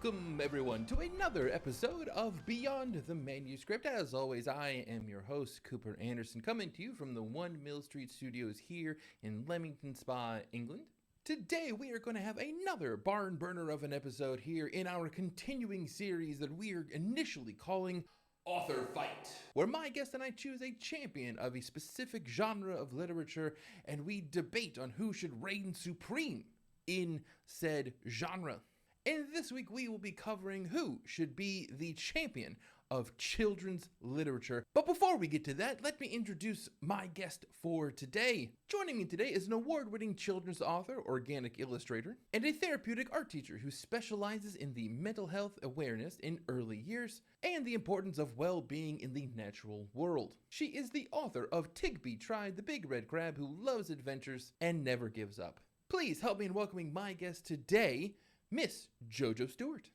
Welcome, everyone, to another episode of Beyond the Manuscript. As always, I am your host, Cooper Anderson, coming to you from the 1 Mill Street Studios here in Leamington Spa, England. Today, we are going to have another barn burner of an episode here in our continuing series that we are initially calling Author Fight, where my guest and I choose a champion of a specific genre of literature, and we debate on who should reign supreme in said genre. And this week we will be covering who should be the champion of children's literature. But before we get to that, let me introduce my guest for today. Joining me today is an award-winning children's author, organic illustrator, and a therapeutic art teacher who specializes in the mental health awareness in early years and the importance of well-being in the natural world. She is the author of Tigby Tried, the Big Red Crab Who Loves Adventures and Never Gives Up. Please help me in welcoming my guest today, Miss JoJo Stewart.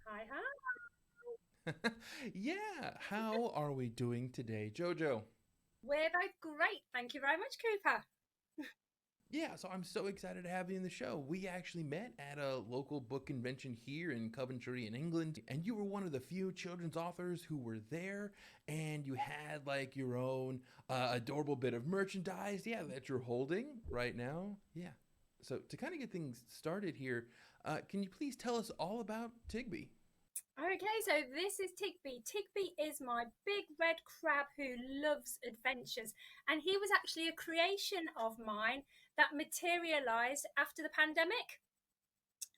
Hi. Yeah, how are we doing today, JoJo? We're both great. Thank you very much, Cooper. Yeah, so I'm so excited to have you in the show. We actually met at a local book convention here in Coventry in England, and you were one of the few children's authors who were there, and you had like your own adorable bit of merchandise, that you're holding right now. Yeah. So to kind of get things started here, can you please tell us all about Tigby? Okay, so this is Tigby. Tigby is my big red crab who loves adventures. And he was actually a creation of mine that materialised after the pandemic.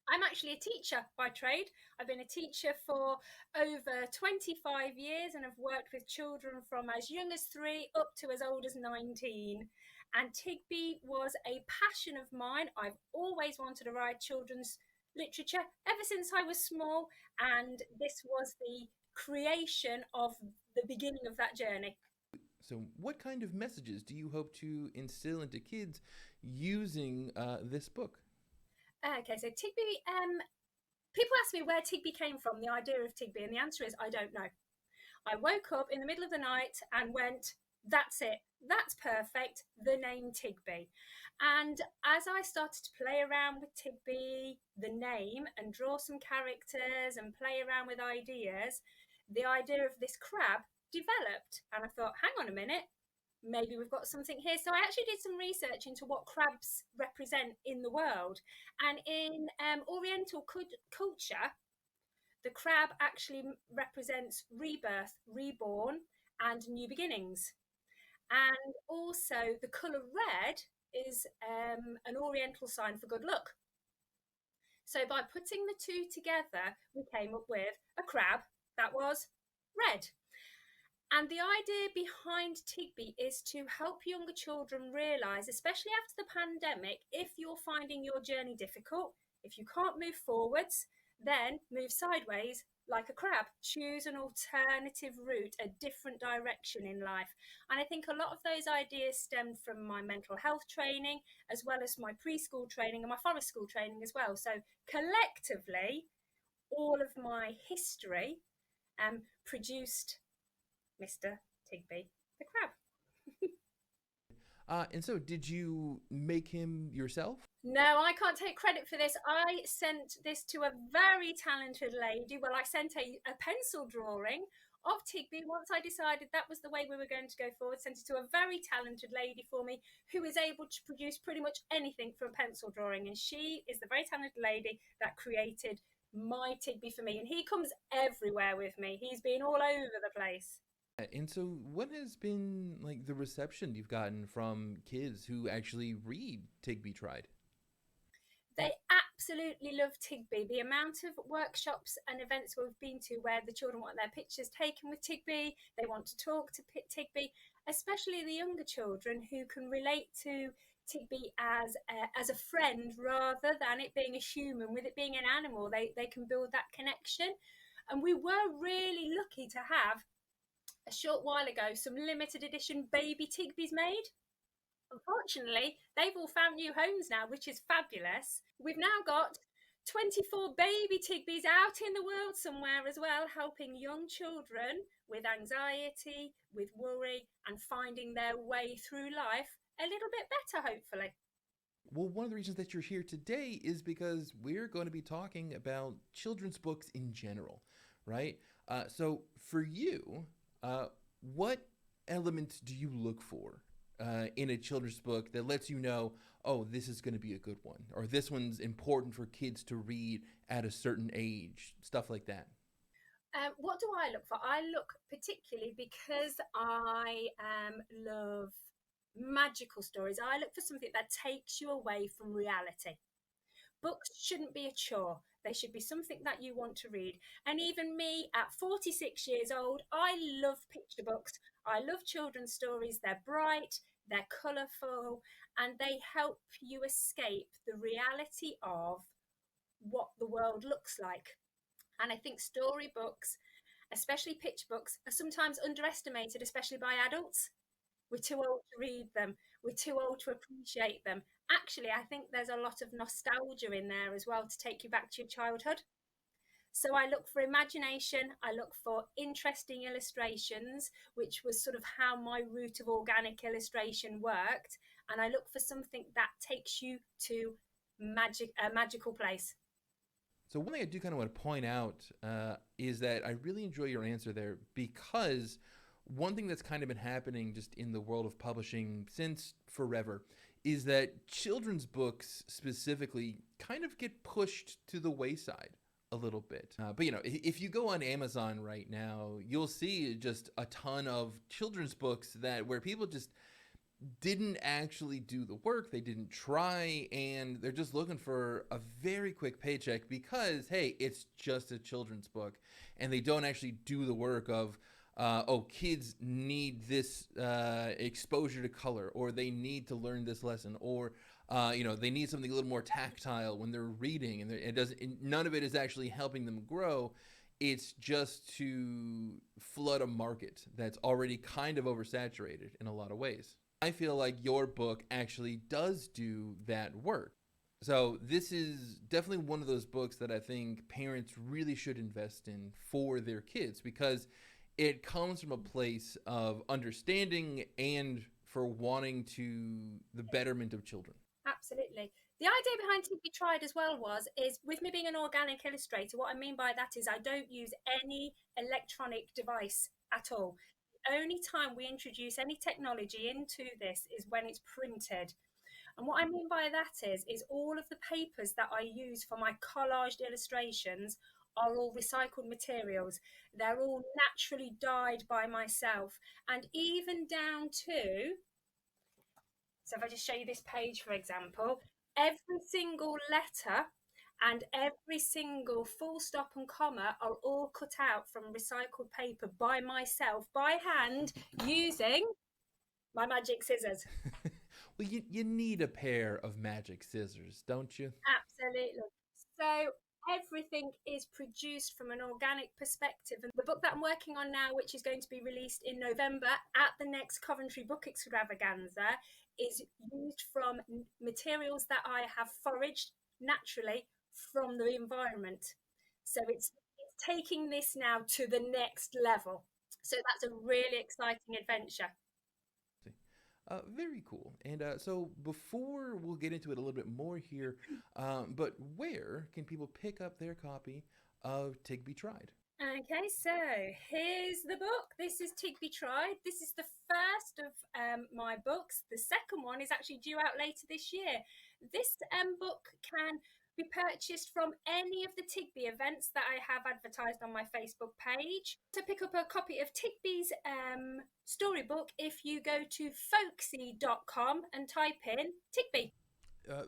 I'm actually a teacher by trade. I've been a teacher for over 25 years and have worked with children from as young as 3 up to as old as 19. And Tigby was a passion of mine. I've always wanted to write children's literature ever since I was small, and this was the creation of the beginning of that journey. So what kind of messages do you hope to instill into kids using this book? Okay, so Tigby, people ask me where Tigby came from, the idea of Tigby, and the answer is I don't know. I woke up in the middle of the night and went, that's it, that's perfect, the name Tigby. And as I started to play around with Tigby, the name, and draw some characters and play around with ideas, the idea of this crab developed. And I thought, hang on a minute, maybe we've got something here. So I actually did some research into what crabs represent in the world. And in Oriental culture, the crab actually represents rebirth, reborn, and new beginnings. And also the colour red is an Oriental sign for good luck. So by putting the two together, we came up with a crab that was red. And the idea behind Tigby is to help younger children realise, especially after the pandemic, if you're finding your journey difficult, if you can't move forwards, then move sideways like a crab. Choose an alternative route, a different direction in life. And I think a lot of those ideas stemmed from my mental health training, as well as my preschool training and my forest school training as well. So collectively, all of my history produced Mr. Tigby the crab. And so did you make him yourself? No, I can't take credit for this. I sent this to a very talented lady. Well, I sent a pencil drawing of Tigby once I decided that was the way we were going to go forward. Sent it to a very talented lady for me who is able to produce pretty much anything from a pencil drawing. And she is the very talented lady that created my Tigby for me. And he comes everywhere with me. He's been all over the place. And so what has been like the reception you've gotten from kids who actually read Tigby Tried? They absolutely love Tigby. The amount of workshops and events we've been to where the children want their pictures taken with Tigby, they want to talk to Tigby, especially the younger children who can relate to Tigby as a friend rather than it being a human. With it being an animal, they can build that connection. And we were really lucky to have, a short while ago, some limited edition baby Tigbys made. Unfortunately, they've all found new homes now, which is fabulous. We've now got 24 baby Tigbys out in the world somewhere as well, helping young children with anxiety, with worry, and finding their way through life a little bit better, hopefully. Well, one of the reasons that you're here today is because we're going to be talking about children's books in general, right? So, for you, what elements do you look for in a children's book that lets you know, oh, this is going to be a good one, or this one's important for kids to read at a certain age, stuff like that? What do I look for? I look particularly because I love magical stories. I look for something that takes you away from reality. Books shouldn't be a chore. They should be something that you want to read. And even me at 46 years old, I love picture books. I love children's stories. They're bright, they're colourful, and they help you escape the reality of what the world looks like. And I think storybooks, especially picture books, are sometimes underestimated, especially by adults. We're too old to read them. We're too old to appreciate them. Actually, I think there's a lot of nostalgia in there as well to take you back to your childhood. So I look for imagination, I look for interesting illustrations, which was sort of how my route of organic illustration worked. And I look for something that takes you to a magical place. So one thing I do kind of want to point out is that I really enjoy your answer there, because one thing that's kind of been happening just in the world of publishing since forever is that children's books specifically kind of get pushed to the wayside a little bit. But if you go on Amazon right now, you'll see just a ton of children's books that where people just didn't actually do the work, they didn't try, and they're just looking for a very quick paycheck because, hey, it's just a children's book, and they don't actually do the work of, oh, kids need this exposure to color, or they need to learn this lesson, or they need something a little more tactile when they're reading, and none of it is actually helping them grow. It's just to flood a market that's already kind of oversaturated in a lot of ways. I feel like your book actually does do that work. So this is definitely one of those books that I think parents really should invest in for their kids, because it comes from a place of understanding and for wanting to the betterment of children. Absolutely. The idea behind To Be Tried as well is with me being an organic illustrator, what I mean by that is I don't use any electronic device at all. The only time we introduce any technology into this is when it's printed. And what I mean by that is all of the papers that I use for my collaged illustrations are all recycled materials. They're all naturally dyed by myself. And even down to, so if I just show you this page, for example, every single letter and every single full stop and comma are all cut out from recycled paper by myself, by hand, using my magic scissors. Well, you need a pair of magic scissors, don't you? Absolutely. So everything is produced from an organic perspective. And the book that I'm working on now, which is going to be released in November at the next Coventry Book Extravaganza, is used from materials that I have foraged naturally from the environment. So it's taking this now to the next level. So that's a really exciting adventure. Very cool. And so before we'll get into it a little bit more here, but where can people pick up their copy of Tig Tried? Okay, so here's the book. This is To Be Tried. This is the first of my books. The second one is actually due out later this year. This book can be purchased from any of the Tigby events that I have advertised on my Facebook page. To pick up a copy of Tigby's storybook, if you go to folksy.com and type in Tigby.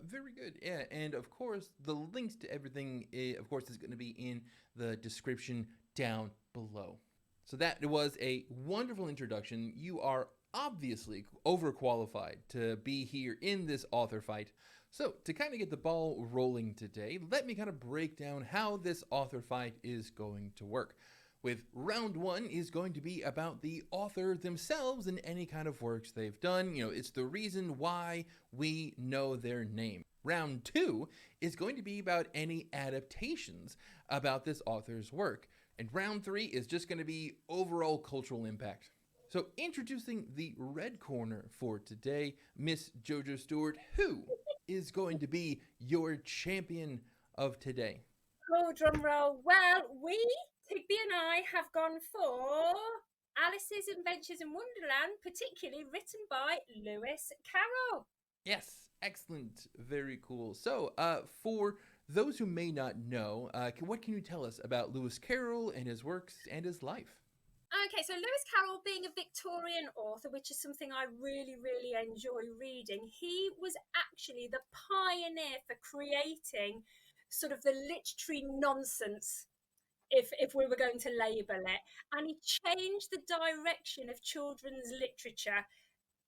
Very good. Yeah, and of course, the links to everything, of course, is going to be in the description down below. So that was a wonderful introduction. You are obviously overqualified to be here in this author fight. So to kind of get the ball rolling today, let me kind of break down how this author fight is going to work. With round one is going to be about the author themselves and any kind of works they've done. It's the reason why we know their name. Round two is going to be about any adaptations about this author's work. And round three is just going to be overall cultural impact. So introducing the red corner for today, Miss JoJo Stewart, who is going to be your champion of today? Oh, drum roll. Well, we, Tigby and I, have gone for Alice's Adventures in Wonderland, particularly written by Lewis Carroll. Yes, excellent. Very cool. So, for those who may not know, what can you tell us about Lewis Carroll and his works and his life? Okay, so Lewis Carroll, being a Victorian author, which is something I really, really enjoy reading, he was actually the pioneer for creating sort of the literary nonsense, if we were going to label it. And he changed the direction of children's literature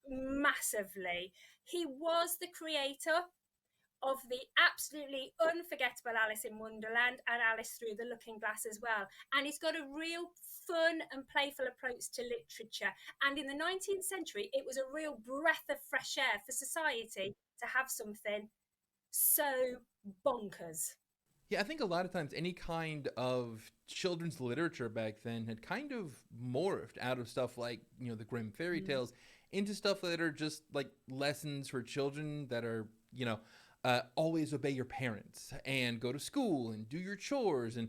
massively. He was the creator of the absolutely unforgettable Alice in Wonderland and Alice Through the Looking Glass as well. And he's got a real fun and playful approach to literature. And in the 19th century, it was a real breath of fresh air for society to have something so bonkers. Yeah, I think a lot of times any kind of children's literature back then had kind of morphed out of stuff like, the Grimm fairy tales into stuff that are just like lessons for children that are, always obey your parents and go to school and do your chores. And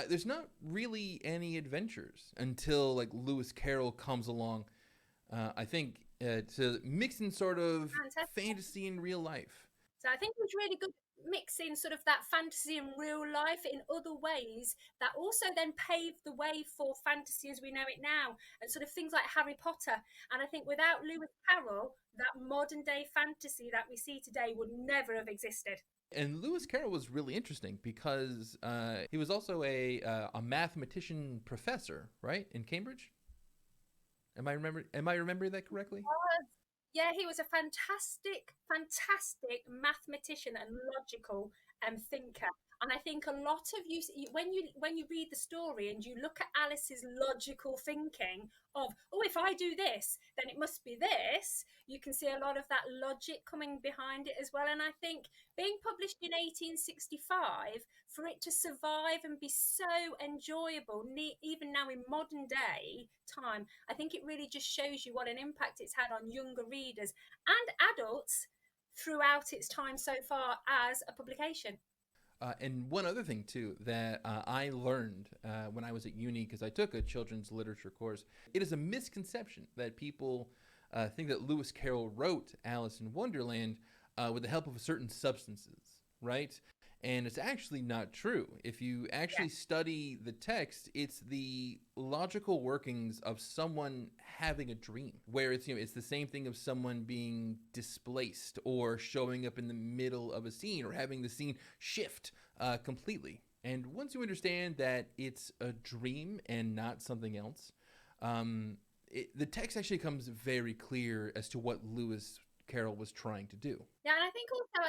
there's not really any adventures until like Lewis Carroll comes along, I think, to mix in sort of fantasy and real life. So I think it was really good mixing sort of that fantasy and real life in other ways that also then paved the way for fantasy as we know it now, and sort of things like Harry Potter. And I think without Lewis Carroll, that modern day fantasy that we see today would never have existed. And Lewis Carroll was really interesting because he was also a mathematician professor, right, in Cambridge. Am I remembering that correctly? Yeah, he was a fantastic mathematician and logical thinker. And I think a lot of you, when you read the story and you look at Alice's logical thinking of, oh, if I do this, then it must be this, you can see a lot of that logic coming behind it as well. And I think being published in 1865, for it to survive and be so enjoyable, even now in modern day time, I think it really just shows you what an impact it's had on younger readers and adults throughout its time so far as a publication. And one other thing, too, that I learned when I was at uni, because I took a children's literature course, it is a misconception that people think that Lewis Carroll wrote Alice in Wonderland with the help of certain substances, right? And it's actually not true. If you actually study the text, it's the logical workings of someone having a dream, where it's the same thing of someone being displaced or showing up in the middle of a scene or having the scene shift completely. And once you understand that it's a dream and not something else, the text actually comes very clear as to what Lewis Carroll was trying to do. Yeah, and I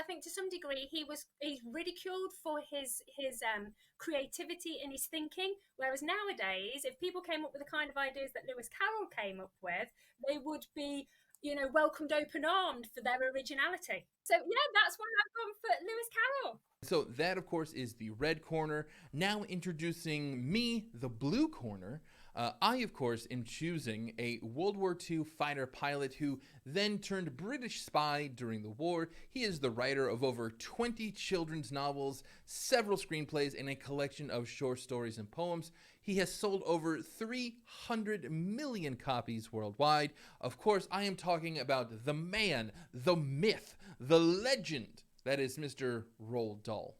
think to some degree he's ridiculed for his creativity in his thinking. Whereas nowadays, if people came up with the kind of ideas that Lewis Carroll came up with, they would be, welcomed open armed for their originality. So yeah, that's why I've gone for Lewis Carroll. So that, of course, is the red corner. Now introducing me, the blue corner. I, of course, am choosing a World War II fighter pilot who then turned British spy during the war. He is the writer of over 20 children's novels, several screenplays, and a collection of short stories and poems. He has sold over 300 million copies worldwide. Of course, I am talking about the man, the myth, the legend that is Mr. Roald Dahl.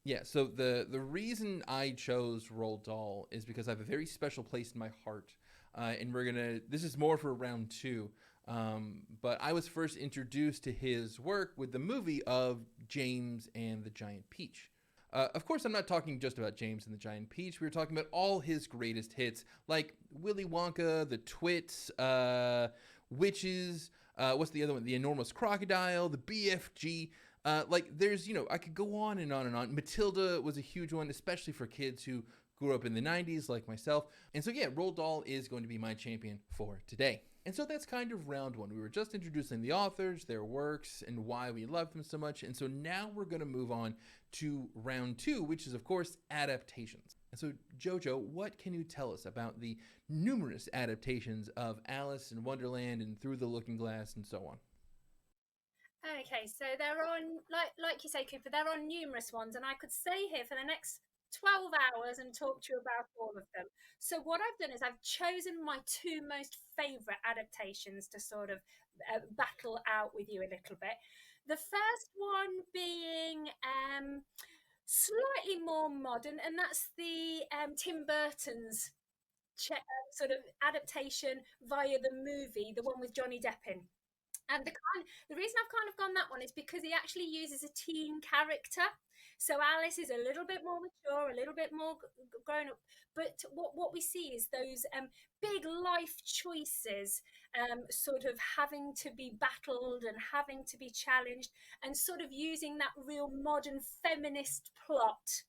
Yeah, so the reason I chose Roald Dahl is because I have a very special place in my heart. And this is more for round two. But I was first introduced to his work with the movie of James and the Giant Peach. Of course, I'm not talking just about James and the Giant Peach. We were talking about all his greatest hits, like Willy Wonka, The Twits, Witches, what's the other one? The Enormous Crocodile, the BFG. There's, I could go on and on and on. Matilda was a huge one, especially for kids who grew up in the 90s like myself. And so, yeah, Roald Dahl is going to be my champion for today. And so that's kind of round one. We were just introducing the authors, their works, and why we love them so much. And so now we're going to move on to round two, which is, of course, adaptations. And so, JoJo, what can you tell us about the numerous adaptations of Alice in Wonderland and Through the Looking Glass and so on? Okay, so they're on, like you say, Cooper, they're on numerous ones, and I could stay here for the next 12 hours and talk to you about all of them. So what I've done is I've chosen my two most favourite adaptations to sort of battle out with you a little bit. The first one being slightly more modern, and that's the Tim Burton's sort of adaptation via the movie, the one with Johnny Depp in. And the reason I've kind of gone that one is because he actually uses a teen character. So Alice is a little bit more mature, a little bit more grown up. But what we see is those big life choices sort of having to be battled and having to be challenged, and sort of using that real modern feminist plot,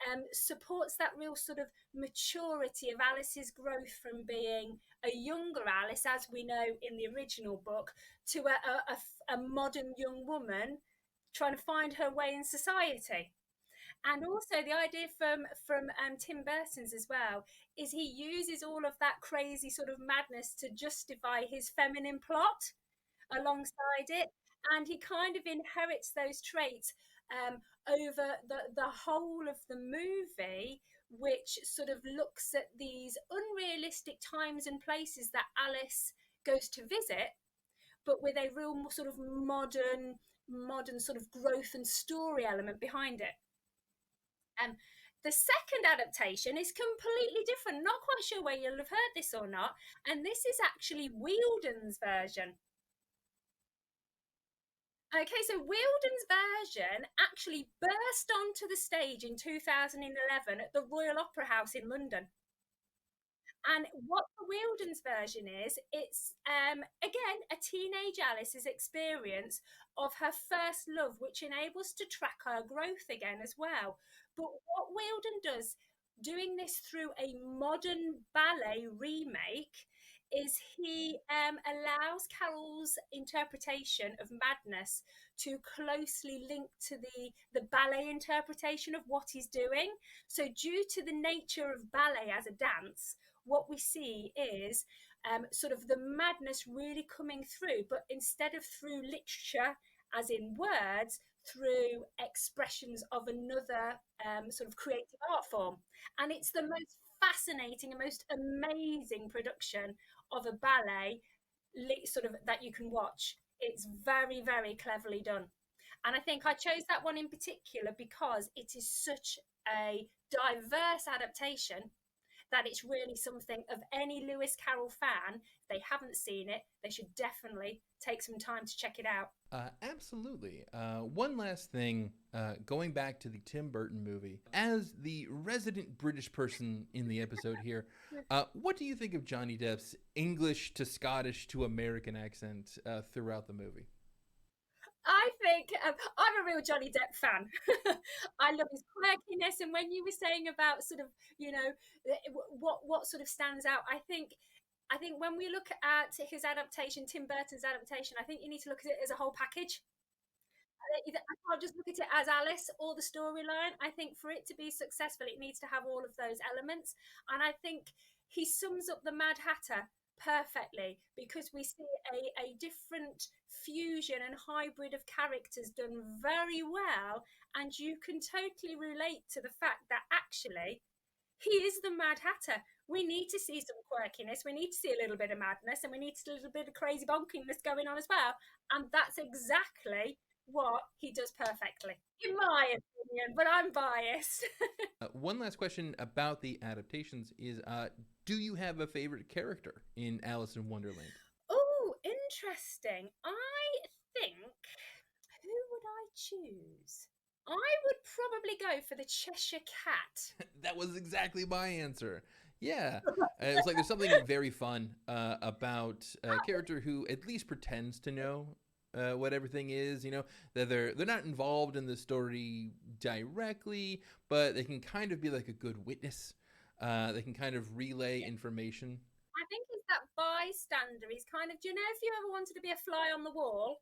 and supports that real sort of maturity of Alice's growth from being a younger Alice, as we know in the original book, to a modern young woman trying to find her way in society. And also the idea from Tim Burton's as well is he uses all of that crazy sort of madness to justify his feminine plot alongside it, and he kind of inherits those traits over the whole of the movie, which sort of looks at these unrealistic times and places that Alice goes to visit, but with a real sort of modern sort of growth and story element behind it. Um, the second adaptation is completely different. Not quite sure where you'll have heard this or not, and this is actually Wheeldon's version. Okay, so Wheeldon's version actually burst onto the stage in 2011 at the Royal Opera House in London. And what the Wheeldon's version is, it's again a teenage Alice's experience of her first love, which enables to track her growth again as well. But what Wheeldon does, doing this through a modern ballet remake, is he allows Carol's interpretation of madness to closely link to the ballet interpretation of what he's doing. So, due to the nature of ballet as a dance, what we see is sort of the madness really coming through, but instead of through literature, as in words, through expressions of another sort of creative art form. And it's the most fascinating and most amazing production of a ballet sort of that you can watch. It's very, very cleverly done. And I think I chose that one in particular because it is such a diverse adaptation that it's really something of any Lewis Carroll fan. If they haven't seen it, they should definitely take some time to check it out. Absolutely. One last thing, going back to the Tim Burton movie, as the resident British person in the episode here, what do you think of Johnny Depp's English to Scottish to American accent throughout the movie? I think I'm a real Johnny Depp fan. I love his quirkiness, and when you were saying about sort of, you know, what sort of stands out, I think when we look at his adaptation, Tim Burton's adaptation, I think you need to look at it as a whole package. I can't just look at it as Alice or the storyline. I think for it to be successful, it needs to have all of those elements. And I think he sums up the Mad Hatter perfectly because we see a different fusion and hybrid of characters done very well. And you can totally relate to the fact that actually he is the Mad Hatter. We need to see some quirkiness, we need to see a little bit of madness, and we need to see a little bit of crazy bonkiness going on as well. And that's exactly what he does perfectly, in my opinion, but I'm biased. One last question about the adaptations is do you have a favorite character in Alice in Wonderland? Oh, interesting. I think, who would I choose? I would probably go for the Cheshire Cat. That was exactly my answer. Yeah. It was like there's something very fun about a character who at least pretends to know what everything is. You know that they're not involved in the story directly, but they can kind of be like a good witness. They can kind of relay information. I think he's that bystander. He's kind of, do you know, if you ever wanted to be a fly on the wall,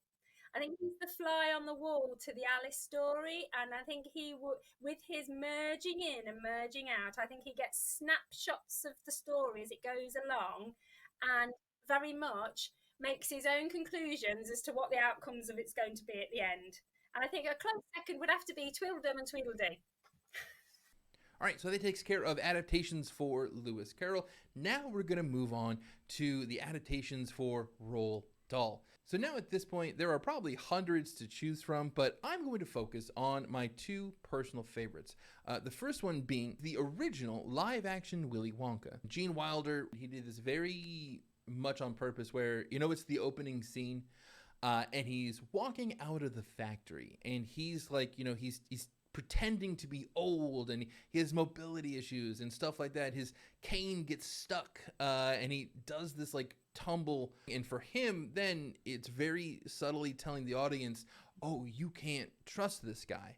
I think he's the fly on the wall to the Alice story, and I think he would, with his merging in and merging out, I think he gets snapshots of the story as it goes along, and very much makes his own conclusions as to what the outcomes of it's going to be at the end. And I think a close second would have to be Tweedledum and Tweedledee. All right, so that takes care of adaptations for Lewis Carroll. Now we're going to move on to the adaptations for Roald Dahl. So now at this point, there are probably hundreds to choose from, but I'm going to focus on my two personal favorites. The first one being the original live-action Willy Wonka. Gene Wilder, he did this very much on purpose where, it's the opening scene, and he's walking out of the factory, and he's like, he's pretending to be old, and he has mobility issues and stuff like that. His cane gets stuck, and he does this like tumble, and for him then it's very subtly telling the audience, oh, you can't trust this guy.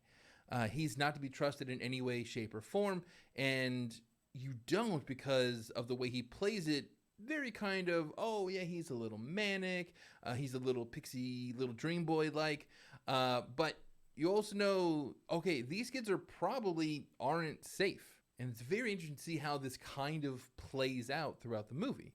He's not to be trusted in any way, shape, or form, and you don't, because of the way he plays it. Very kind of, oh yeah, he's a little manic, he's a little pixie, little dream boy like, but you also know, okay, these kids aren't safe. And it's very interesting to see how this kind of plays out throughout the movie.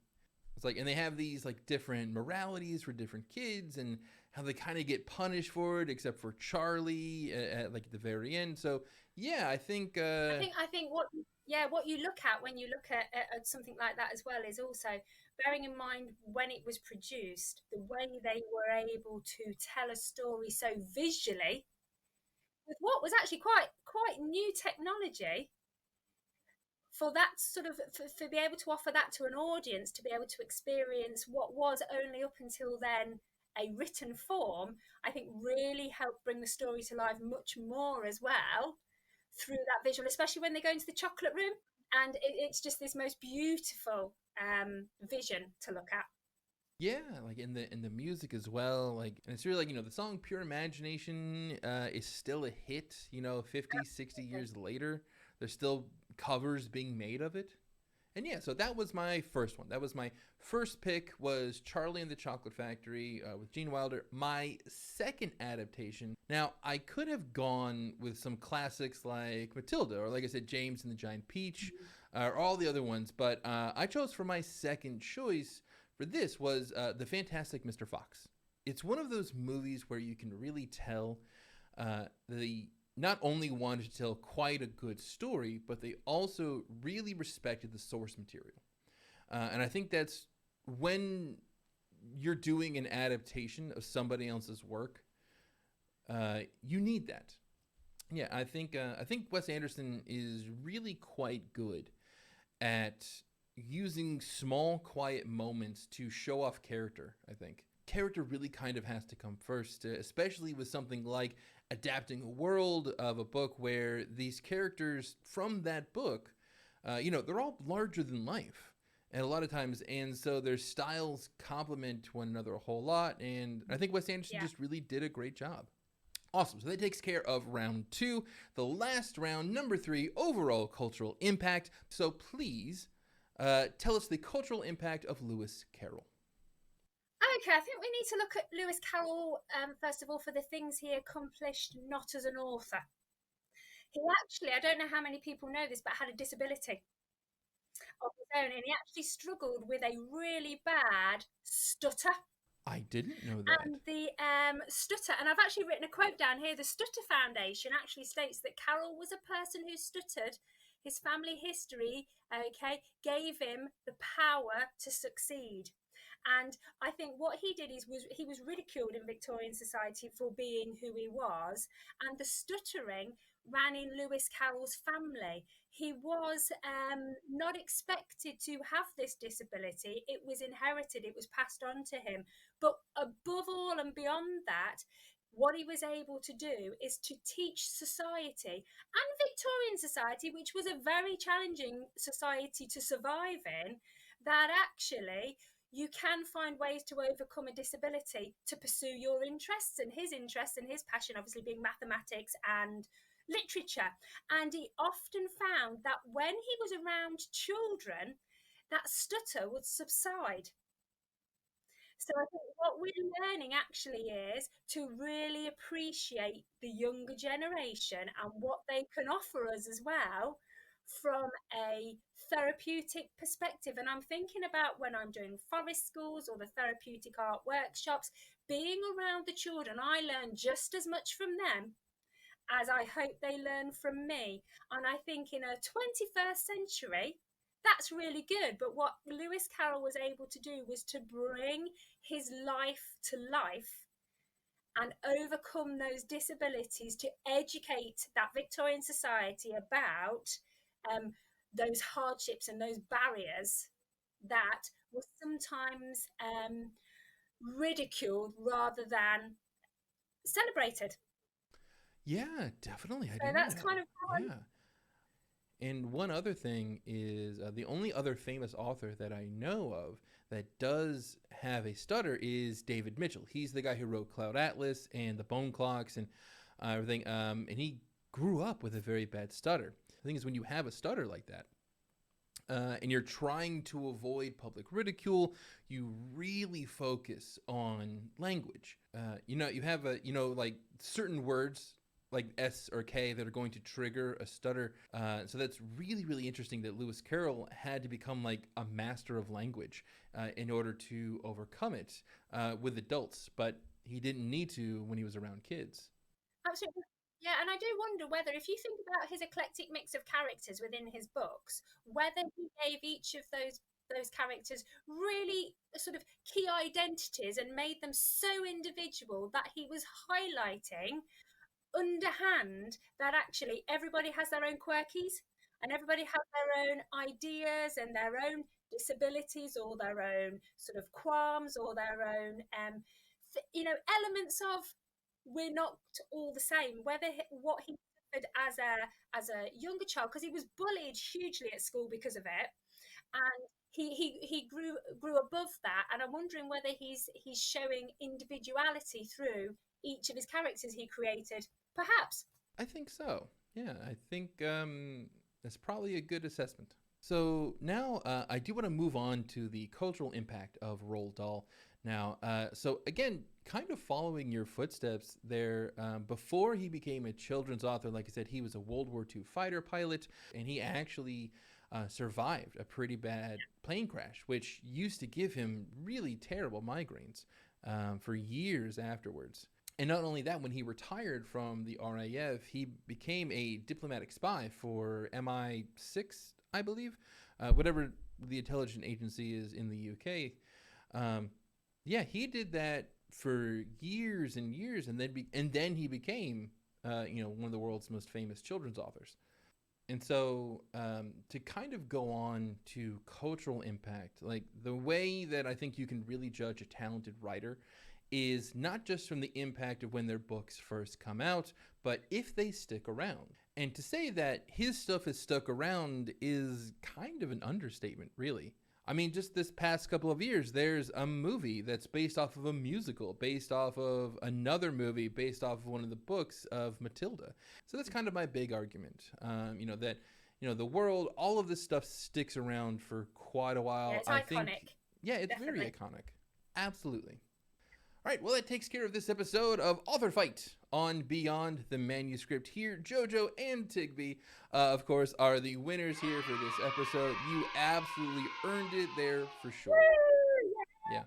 It's like, and they have these like different moralities for different kids, and how they kind of get punished for it, except for Charlie at like the very end. So yeah, I think what you look at when you look at something like that as well is also bearing in mind when it was produced, the way they were able to tell a story so visually with what was actually quite new technology, for that sort of for be able to offer that to an audience, to be able to experience what was only up until then a written form, I think really helped bring the story to life much more as well through that visual, especially when they go into the chocolate room, and it's just this most beautiful vision to look at. Yeah, like in the music as well, like, and it's really like, the song Pure Imagination is still a hit, 50, 60 years later. There's still covers being made of it. And yeah, so that was my first one. That was my first pick, was Charlie and the Chocolate Factory with Gene Wilder. My second adaptation, now I could have gone with some classics like Matilda, or like I said, James and the Giant Peach, or all the other ones, but I chose for my second choice for this was The Fantastic Mr. Fox. It's one of those movies where you can really tell they not only wanted to tell quite a good story, but they also really respected the source material. And I think that's when you're doing an adaptation of somebody else's work, you need that. Yeah, I think Wes Anderson is really quite good at using small, quiet moments to show off character, I think. Character really kind of has to come first, especially with something like adapting a world of a book where these characters from that book, they're all larger than life. And a lot of times, and so their styles complement one another a whole lot. And I think Wes Anderson just really did a great job. Awesome. So that takes care of round 2. The last round, number 3, overall cultural impact. So please tell us the cultural impact of Lewis Carroll. Okay, I think we need to look at Lewis Carroll, first of all, for the things he accomplished not as an author. He actually, I don't know how many people know this, but had a disability of his own, and he actually struggled with a really bad stutter. I didn't know that. And the stutter, and I've actually written a quote down here, the Stutter Foundation actually states that Carroll was a person who stuttered. His family history, gave him the power to succeed. And I think what he did is he was ridiculed in Victorian society for being who he was, and the stuttering ran in Lewis Carroll's family. He was not expected to have this disability. It was inherited, it was passed on to him. But above all and beyond that, what he was able to do is to teach society, and Victorian society, which was a very challenging society to survive in, that actually you can find ways to overcome a disability to pursue your interests, and his passion obviously being mathematics and literature. And he often found that when he was around children, that stutter would subside. So I think what we're learning actually is to really appreciate the younger generation and what they can offer us as well, from a therapeutic perspective. And I'm thinking about when I'm doing forest schools or the therapeutic art workshops, being around the children, I learn just as much from them as I hope they learn from me. And I think in a 21st century, that's really good. But what Lewis Carroll was able to do was to bring his life to life and overcome those disabilities, to educate that Victorian society about those hardships and those barriers that were sometimes ridiculed rather than celebrated. Yeah, definitely. I So didn't that's know. kind of how Yeah. And one other thing is the only other famous author that I know of that does have a stutter is David Mitchell. He's the guy who wrote Cloud Atlas and the Bone Clocks and everything. And he grew up with a very bad stutter. The thing is, when you have a stutter like that, and you're trying to avoid public ridicule, you really focus on language. You have like certain words like S or K that are going to trigger a stutter. So that's really, really interesting that Lewis Carroll had to become like a master of language in order to overcome it with adults, but he didn't need to when he was around kids. absolutely. Yeah, and I do wonder whether, if you think about his eclectic mix of characters within his books, whether he gave each of those characters really sort of key identities and made them so individual that he was highlighting underhand that actually everybody has their own quirkies and everybody has their own ideas and their own disabilities or their own sort of qualms or their own elements of, we're not all the same. Whether what he suffered as a younger child, because he was bullied hugely at school because of it, and he grew above that. And I'm wondering whether he's showing individuality through each of his characters he created. Perhaps. I think so. Yeah, I think that's probably a good assessment. So now I do want to move on to the cultural impact of Roald Dahl. Now, so again, kind of following your footsteps there, before he became a children's author, like I said, he was a World War II fighter pilot, and he actually survived a pretty bad plane crash, which used to give him really terrible migraines for years afterwards. And not only that, when he retired from the RAF, he became a diplomatic spy for MI6, I believe, whatever the intelligence agency is in the UK. Yeah, he did that for years and years, and then he became, one of the world's most famous children's authors. And so, to kind of go on to cultural impact, like the way that I think you can really judge a talented writer is not just from the impact of when their books first come out, but if they stick around. And to say that his stuff has stuck around is kind of an understatement, really. I mean, just this past couple of years, there's a movie that's based off of a musical, based off of another movie, based off of one of the books of Matilda. So that's kind of my big argument. That the world, all of this stuff sticks around for quite a while. Yeah, it's I iconic. think, yeah, it's Definitely. very iconic. Absolutely. All right, well, that takes care of this episode of Author Fight on Beyond the Manuscript. Here, JoJo and Tigby, of course, are the winners here for this episode. You absolutely earned it there for sure. Yeah.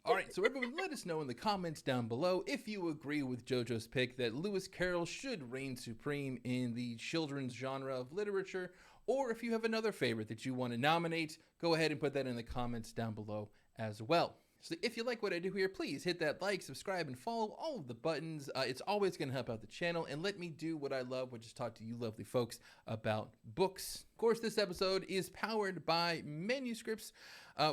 All right, so everyone, let us know in the comments down below if you agree with JoJo's pick that Lewis Carroll should reign supreme in the children's genre of literature, or if you have another favorite that you want to nominate, go ahead and put that in the comments down below as well. So if you like what I do here, please hit that like, subscribe, and follow all of the buttons. It's always going to help out the channel and let me do what I love, which is talk to you lovely folks about books. Of course, this episode is powered by Manuscripts,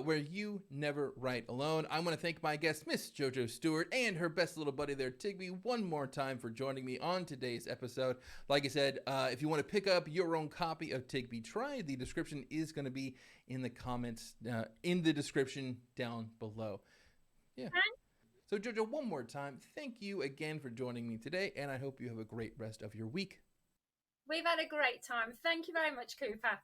where you never write alone. I want to thank my guest, Miss JoJo Stewart, and her best little buddy there, Tigby, one more time for joining me on today's episode. Like I said, if you want to pick up your own copy of Tigby Tried, the description is going to be in the comments, in the description down below. Yeah. So JoJo, one more time, thank you again for joining me today, and I hope you have a great rest of your week. We've had a great time. Thank you very much, Cooper.